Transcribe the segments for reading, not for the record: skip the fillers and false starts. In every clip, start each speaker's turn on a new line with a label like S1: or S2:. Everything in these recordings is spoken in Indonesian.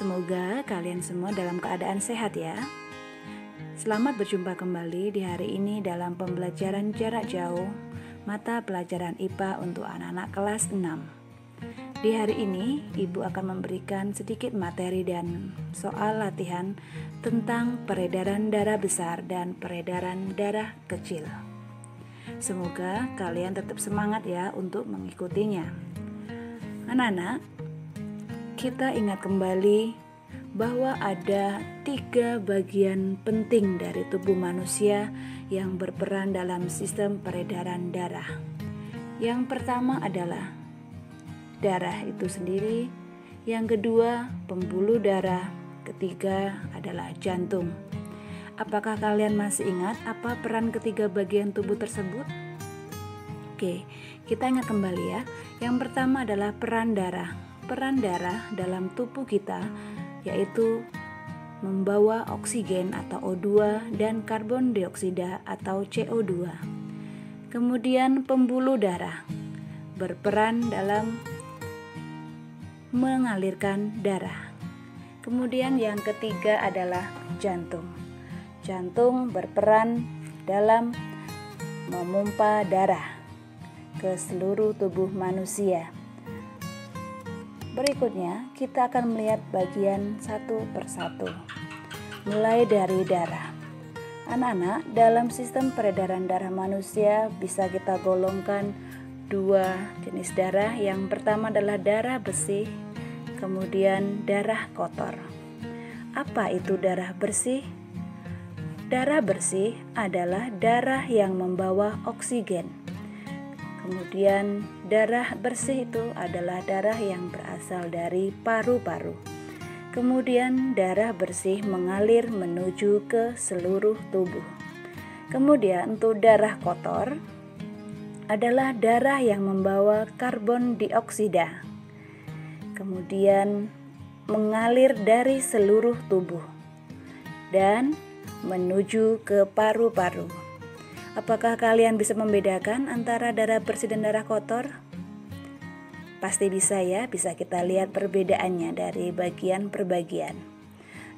S1: Semoga kalian semua dalam keadaan sehat ya. Selamat berjumpa kembali di hari ini dalam pembelajaran jarak jauh mata pelajaran IPA untuk anak-anak kelas 6. Di hari ini, Ibu akan memberikan sedikit materi dan soal latihan tentang peredaran darah besar dan peredaran darah kecil. Semoga kalian tetap semangat ya untuk mengikutinya. Anak-anak, kita ingat kembali bahwa ada 3 bagian penting dari tubuh manusia yang berperan dalam sistem peredaran darah. Yang pertama adalah darah itu sendiri, yang kedua pembuluh darah, ketiga adalah jantung. Apakah kalian masih ingat apa peran ketiga bagian tubuh tersebut? Oke, kita ingat kembali ya. Yang pertama adalah peran darah. Peran darah dalam tubuh kita yaitu membawa oksigen atau O2 dan karbon dioksida atau CO2. Kemudian pembuluh darah berperan dalam mengalirkan darah. Kemudian yang ketiga adalah jantung. Jantung berperan dalam memompa darah ke seluruh tubuh manusia. Berikutnya, kita akan melihat bagian satu persatu. Mulai dari darah. Anak-anak, dalam sistem peredaran darah manusia bisa kita golongkan 2 jenis darah. Yang pertama adalah darah bersih, kemudian darah kotor. Apa itu darah bersih? Darah bersih adalah darah yang membawa oksigen. Kemudian darah bersih itu adalah darah yang berasal dari paru-paru. Kemudian darah bersih mengalir menuju ke seluruh tubuh. Kemudian untuk darah kotor adalah darah yang membawa karbon dioksida. Kemudian mengalir dari seluruh tubuh dan menuju ke paru-paru. Apakah kalian bisa membedakan antara darah bersih dan darah kotor? Pasti bisa ya, bisa kita lihat perbedaannya dari bagian per bagian.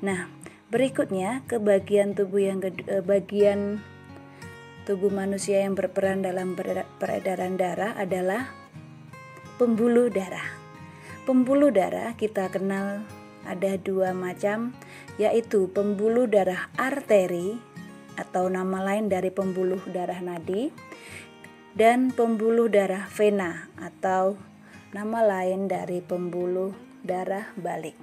S1: Nah, berikutnya ke bagian tubuh bagian tubuh manusia yang berperan dalam peredaran darah adalah pembuluh darah. Pembuluh darah kita kenal ada 2 macam, yaitu pembuluh darah arteri atau nama lain dari pembuluh darah nadi, dan pembuluh darah vena atau nama lain dari pembuluh darah balik.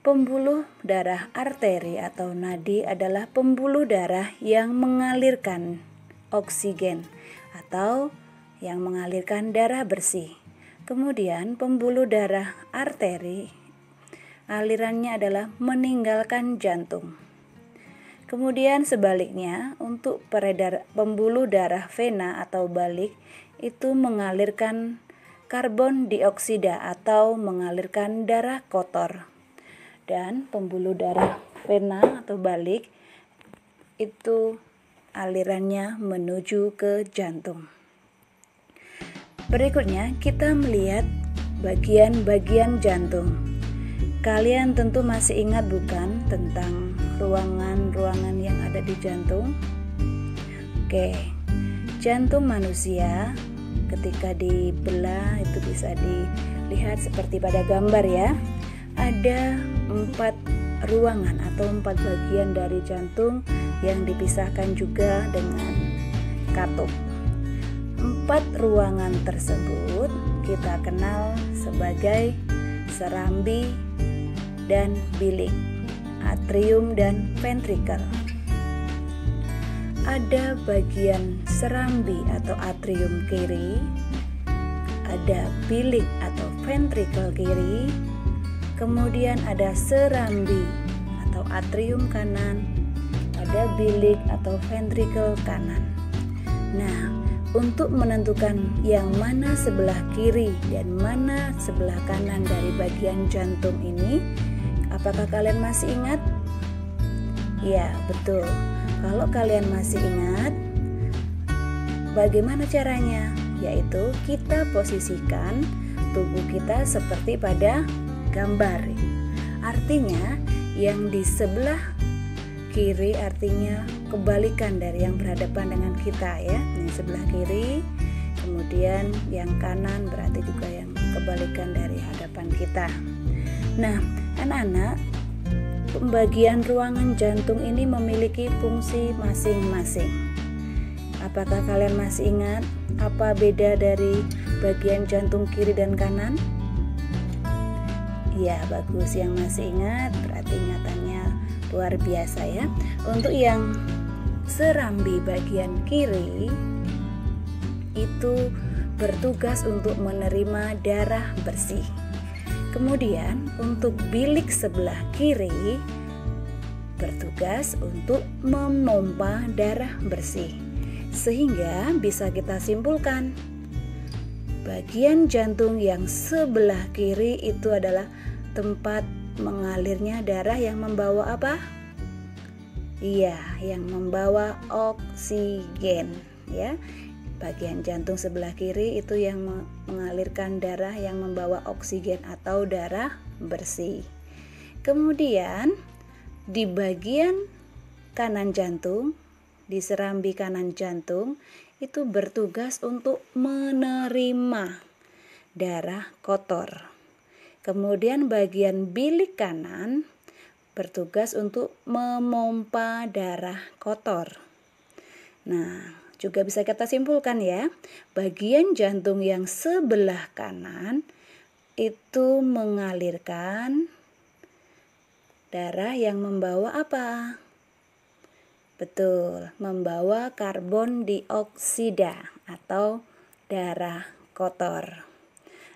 S1: Pembuluh darah arteri atau nadi adalah pembuluh darah yang mengalirkan oksigen atau yang mengalirkan darah bersih. Kemudian pembuluh darah arteri alirannya adalah meninggalkan jantung. Kemudian sebaliknya, untuk pembuluh darah vena atau balik itu mengalirkan karbon dioksida atau mengalirkan darah kotor. Dan pembuluh darah vena atau balik itu alirannya menuju ke jantung. Berikutnya kita melihat bagian-bagian jantung. Kalian tentu masih ingat bukan tentang ruangan-ruangan yang ada di jantung? Oke, jantung manusia ketika dibelah itu bisa dilihat seperti pada gambar ya. Ada 4 ruangan atau 4 bagian dari jantung yang dipisahkan juga dengan katup. 4 ruangan tersebut kita kenal sebagai serambi dan bilik, atrium dan ventrikel. Ada bagian serambi atau atrium kiri, ada bilik atau ventrikel kiri, kemudian ada serambi atau atrium kanan, ada bilik atau ventrikel kanan. Nah, untuk menentukan yang mana sebelah kiri dan mana sebelah kanan dari bagian jantung ini, apakah kalian masih ingat? Ya, betul. Kalau kalian masih ingat, bagaimana caranya? Yaitu kita posisikan tubuh kita seperti pada gambar. Artinya yang di sebelah kiri artinya kebalikan dari yang berhadapan dengan kita ya. Ini sebelah kiri, kemudian yang kanan berarti juga yang kebalikan dari hadapan kita. Nah, anak-anak, pembagian ruangan jantung ini memiliki fungsi masing-masing. Apakah kalian masih ingat apa beda dari bagian jantung kiri dan kanan? Ya, bagus, yang masih ingat berarti ingatannya luar biasa ya. Untuk yang serambi bagian kiri itu bertugas untuk menerima darah bersih. Kemudian untuk bilik sebelah kiri bertugas untuk memompa darah bersih. Sehingga bisa kita simpulkan bagian jantung yang sebelah kiri itu adalah tempat mengalirnya darah yang membawa apa? Iya, yang membawa oksigen ya. Bagian jantung sebelah kiri itu yang mengalirkan darah yang membawa oksigen atau darah bersih. Kemudian di bagian kanan jantung, di serambi kanan jantung itu bertugas untuk menerima darah kotor. Kemudian bagian bilik kanan bertugas untuk memompa darah kotor. Nah, juga bisa kita simpulkan ya, bagian jantung yang sebelah kanan itu mengalirkan darah yang membawa apa? Betul, membawa karbon dioksida atau darah kotor.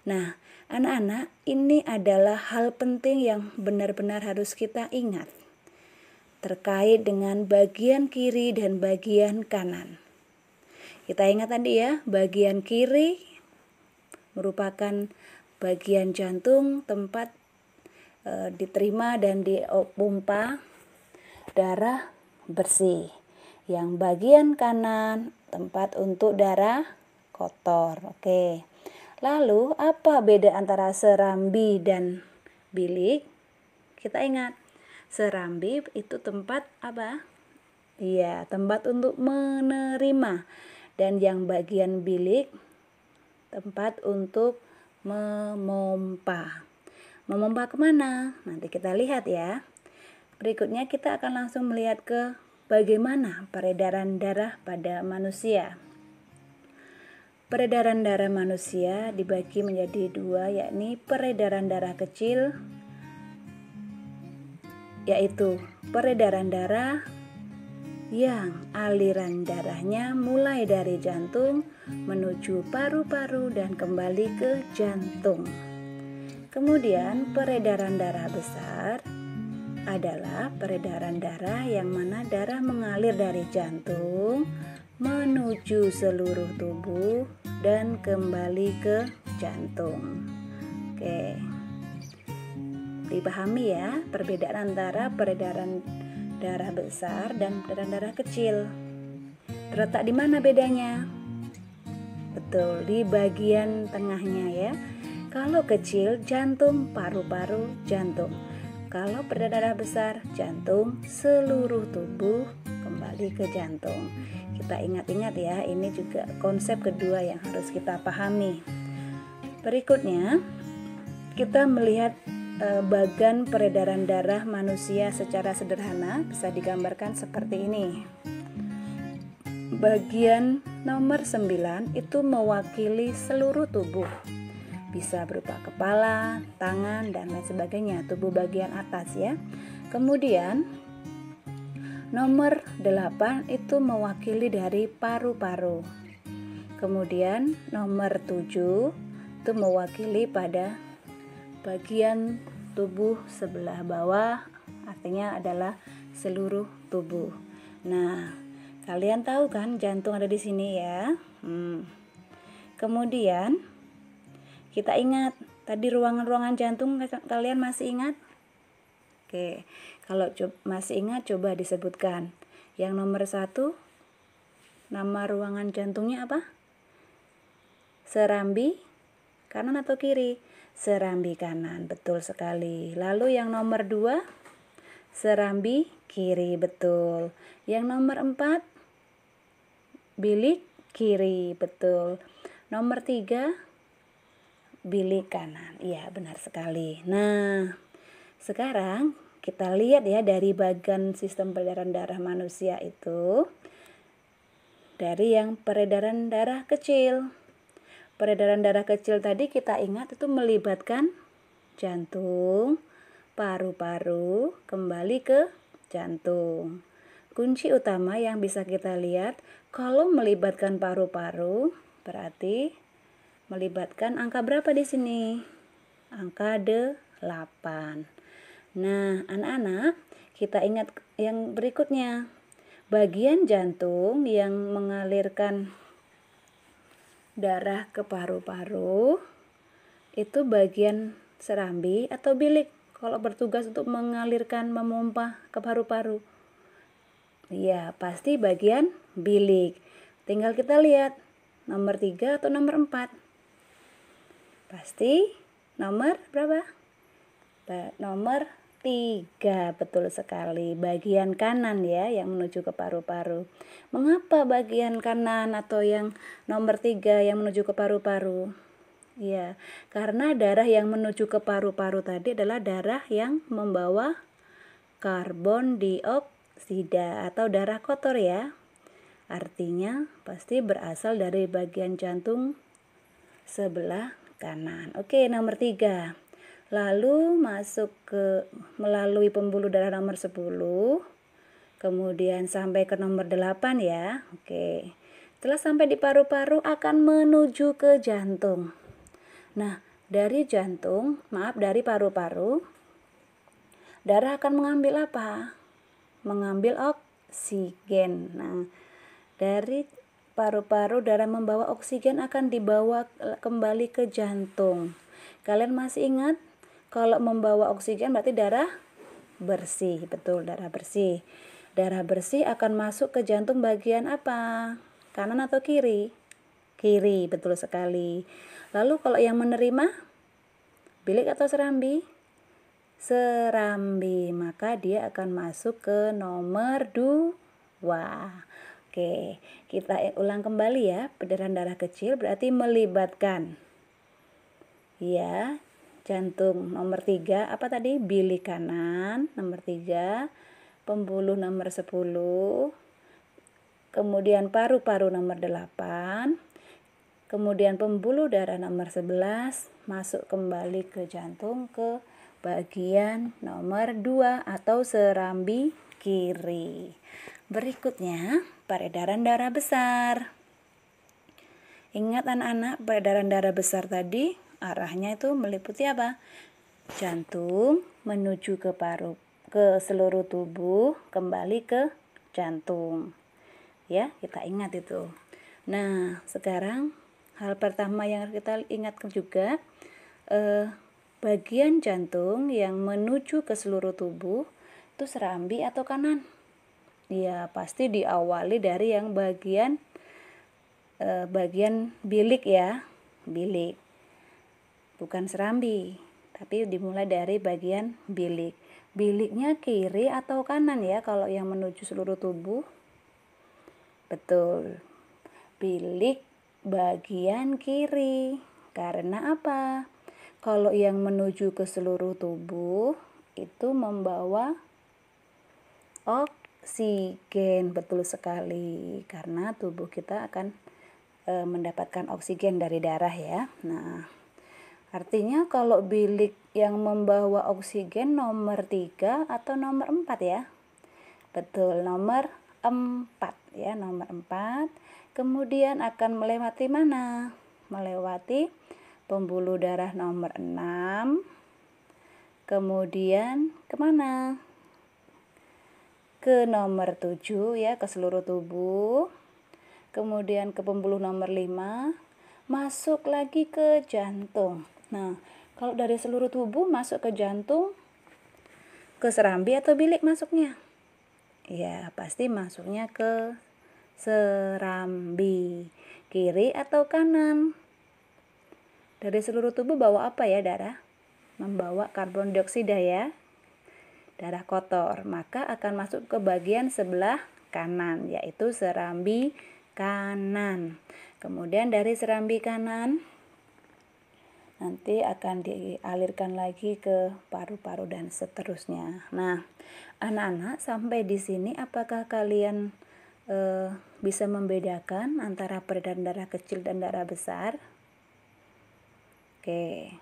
S1: Nah, anak-anak, ini adalah hal penting yang benar-benar harus kita ingat terkait dengan bagian kiri dan bagian kanan. Kita ingat tadi ya, bagian kiri merupakan bagian jantung tempat diterima dan dipompa darah bersih. Yang bagian kanan tempat untuk darah kotor. Oke. Lalu apa beda antara serambi dan bilik? Kita ingat, serambi itu tempat apa? Iya, tempat untuk menerima. Dan yang bagian bilik tempat untuk memompa. Memompa kemana? Nanti kita lihat ya. Berikutnya kita akan langsung melihat ke bagaimana peredaran darah pada manusia. Peredaran darah manusia dibagi menjadi dua, yakni peredaran darah kecil, yaitu peredaran darah yang aliran darahnya mulai dari jantung menuju paru-paru dan kembali ke jantung. Kemudian peredaran darah besar adalah peredaran darah yang mana darah mengalir dari jantung menuju seluruh tubuh dan kembali ke jantung. Oke, dipahami ya perbedaan antara peredaran darah besar dan peredaran darah kecil. Terletak di mana bedanya? Betul, di bagian tengahnya ya. Kalau kecil, jantung, paru-paru, jantung. Kalau peredaran darah besar, jantung, seluruh tubuh, kembali ke jantung. Kita ingat-ingat ya, ini juga konsep kedua yang harus kita pahami. Berikutnya, kita melihat bagan peredaran darah manusia secara sederhana, bisa digambarkan seperti ini. Bagian nomor 9 itu mewakili seluruh tubuh. Bisa berupa kepala, tangan, dan lain sebagainya, tubuh bagian atas ya. Kemudian nomor 8 itu mewakili dari paru-paru. Kemudian nomor 7 itu mewakili pada bagian tubuh sebelah bawah, artinya adalah seluruh tubuh. Nah, kalian tahu kan jantung ada di sini ya. Kemudian kita ingat tadi ruangan-ruangan jantung, kalian masih ingat? Oke, kalau masih ingat coba disebutkan. Yang nomor 1, nama ruangan jantungnya apa? Serambi, kanan atau kiri? serambi kanan, betul sekali. Lalu yang nomor 2, serambi kiri, betul. Yang nomor 4, bilik kiri, betul. Nomor 3, bilik kanan. Iya, benar sekali. Nah, sekarang kita lihat ya dari bagian sistem peredaran darah manusia itu, dari yang peredaran darah kecil. Peredaran darah kecil tadi kita ingat itu melibatkan jantung, paru-paru, kembali ke jantung. Kunci utama yang bisa kita lihat, kalau melibatkan paru-paru, berarti melibatkan angka berapa di sini? Angka 8. Nah, anak-anak, kita ingat yang berikutnya. Bagian jantung yang mengalirkan darah ke paru-paru itu bagian serambi atau bilik kalau bertugas untuk mengalirkan memompa ke paru-paru. Iya, pasti bagian bilik. Tinggal kita lihat nomor 3 atau nomor 4. Pasti nomor berapa? Nomor 3, betul sekali. Bagian kanan ya yang menuju ke paru-paru. Mengapa bagian kanan atau yang nomor 3 yang menuju ke paru-paru? Ya, karena darah yang menuju ke paru-paru tadi adalah darah yang membawa karbon dioksida atau darah kotor ya. Artinya pasti berasal dari bagian jantung sebelah kanan. Oke, nomor 3. Lalu masuk ke melalui pembuluh darah nomor 10, kemudian sampai ke nomor 8 ya. Oke. Setelah sampai di paru-paru akan menuju ke jantung. Nah, dari paru-paru, darah akan mengambil apa? Mengambil oksigen. Nah, dari paru-paru darah membawa oksigen akan dibawa kembali ke jantung. Kalian masih ingat? Kalau membawa oksigen berarti darah bersih, betul, darah bersih. Darah bersih akan masuk ke jantung bagian apa? Kanan atau kiri? Kiri, betul sekali. Lalu kalau yang menerima, bilik atau serambi? Serambi, maka dia akan masuk ke nomor 2. Oke, kita ulang kembali ya. Peredaran darah kecil berarti melibatkan ya, jantung nomor 3, apa tadi? Bilik kanan nomor 3, pembuluh nomor 10, kemudian paru-paru nomor 8, kemudian pembuluh darah nomor 11, masuk kembali ke jantung ke bagian nomor 2 atau serambi kiri. Berikutnya, peredaran darah besar. Ingat anak-anak, peredaran darah besar tadi arahnya itu meliputi apa? Jantung menuju ke seluruh tubuh, kembali ke jantung. Ya, kita ingat itu. Nah, sekarang hal pertama yang harus kita ingat juga, bagian jantung yang menuju ke seluruh tubuh itu serambi atau kanan? Ya, pasti diawali dari yang bagian bilik ya, bilik. Bukan serambi, tapi dimulai dari bagian bilik. Biliknya kiri atau kanan ya kalau yang menuju seluruh tubuh? Betul, bilik bagian kiri. Karena apa? Kalau yang menuju ke seluruh tubuh itu membawa oksigen, betul sekali. Karena tubuh kita akan mendapatkan oksigen dari darah ya. Nah, artinya kalau bilik yang membawa oksigen nomor 3 atau nomor 4 ya? Betul, nomor 4 ya, nomor 4. Kemudian akan melewati mana? Melewati pembuluh darah nomor 6. Kemudian kemana? Ke nomor 7 ya, ke seluruh tubuh. Kemudian ke pembuluh nomor 5. Masuk lagi ke jantung. Nah, kalau dari seluruh tubuh masuk ke jantung, ke serambi atau bilik masuknya? Ya, pasti masuknya ke serambi. Kiri atau kanan? Dari seluruh tubuh bawa apa ya darah? Membawa karbon dioksida ya. Darah kotor, maka akan masuk ke bagian sebelah kanan, yaitu serambi kanan. Kemudian dari serambi kanan nanti akan dialirkan lagi ke paru-paru dan seterusnya. Nah, anak-anak sampai di sini apakah kalian bisa membedakan antara peredaran darah kecil dan darah besar? Oke.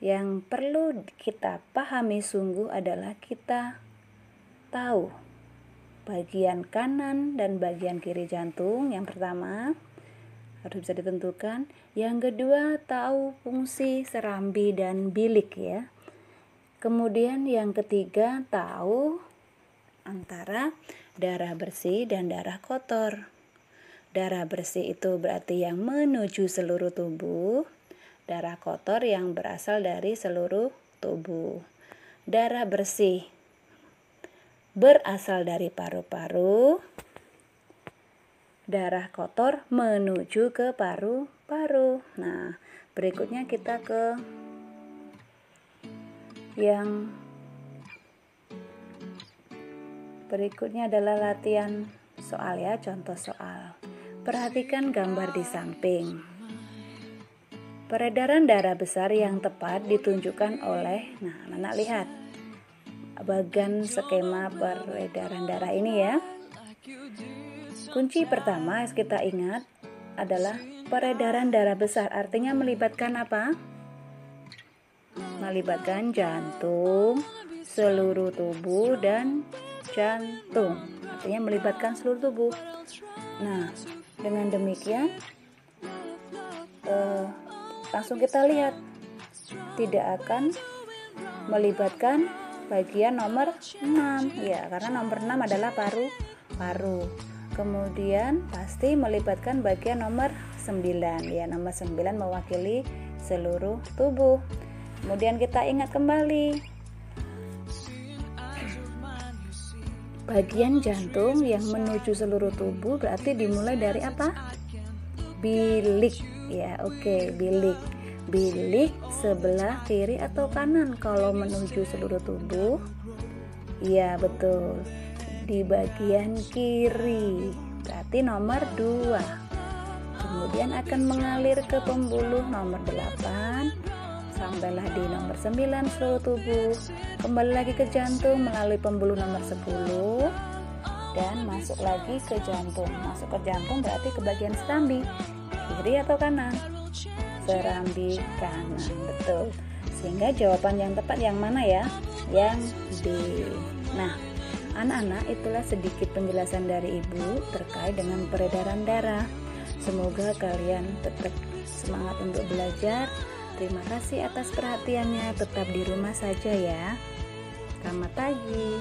S1: Yang perlu kita pahami sungguh adalah kita tahu bagian kanan dan bagian kiri jantung. Yang pertama harus bisa ditentukan. Yang kedua, tahu fungsi serambi dan bilik ya. Kemudian yang ketiga, tahu antara darah bersih dan darah kotor. Darah bersih itu berarti yang menuju seluruh tubuh. Darah kotor yang berasal dari seluruh tubuh. Darah bersih berasal dari paru-paru. Darah kotor menuju ke paru-paru. Nah, berikutnya kita ke yang berikutnya adalah latihan soal ya, contoh soal. Perhatikan gambar di samping. Peredaran darah besar yang tepat ditunjukkan oleh, nah anak lihat bagian skema peredaran darah ini ya. Kunci pertama yang kita ingat adalah peredaran darah besar, artinya melibatkan apa? Melibatkan jantung, seluruh tubuh, dan jantung. Artinya melibatkan seluruh tubuh. Nah, dengan demikian langsung kita lihat tidak akan melibatkan bagian nomor 6 ya, karena nomor 6 adalah paru-paru. Kemudian pasti melibatkan bagian nomor 9 ya, nomor 9 mewakili seluruh tubuh. Kemudian kita ingat kembali bagian jantung yang menuju seluruh tubuh berarti dimulai dari apa? Bilik ya. Oke, bilik sebelah kiri atau kanan kalau menuju seluruh tubuh? Iya betul, di bagian kiri, berarti nomor 2. Kemudian akan mengalir ke pembuluh nomor 8, sampailah di nomor 9 seluruh tubuh, kembali lagi ke jantung melalui pembuluh nomor 10 dan masuk lagi ke jantung. Masuk ke jantung berarti ke bagian serambi, kiri atau kanan? Serambi kanan, betul. Sehingga jawaban yang tepat yang mana ya? Yang D. Nah, anak-anak, itulah sedikit penjelasan dari Ibu terkait dengan peredaran darah. Semoga kalian tetap semangat untuk belajar. Terima kasih atas perhatiannya. Tetap di rumah saja ya. Selamat pagi.